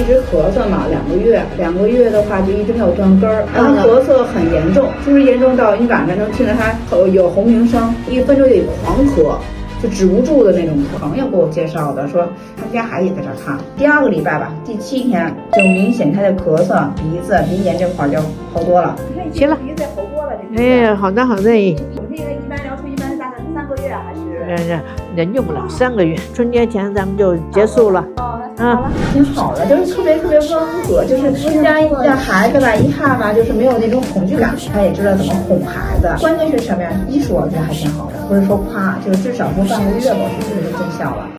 直咳嗽嘛，2个月的话就一直没有断根儿，然后咳嗽很严重，就是严重到你晚上能听到他有轰鸣声，1分钟得狂咳。就止不住的那种。朋友给我介绍的，说他们家孩子也在这儿看。第2个礼拜吧，第7天就明显他的咳嗽、鼻子、鼻炎这块就好多了。行了，鼻子好多了。哎，好的。我们这个一般疗程一般大概3个月还是？人用不了3个月，春节前咱们就结束了。挺好的，就是特别温和，就是让孩子吧一看吧，就是没有那种恐惧感，他也知道怎么哄孩子。关键是什么呀？医术我觉得还挺好的，不是说夸，就是至少说半个月吧，我觉得就见效了。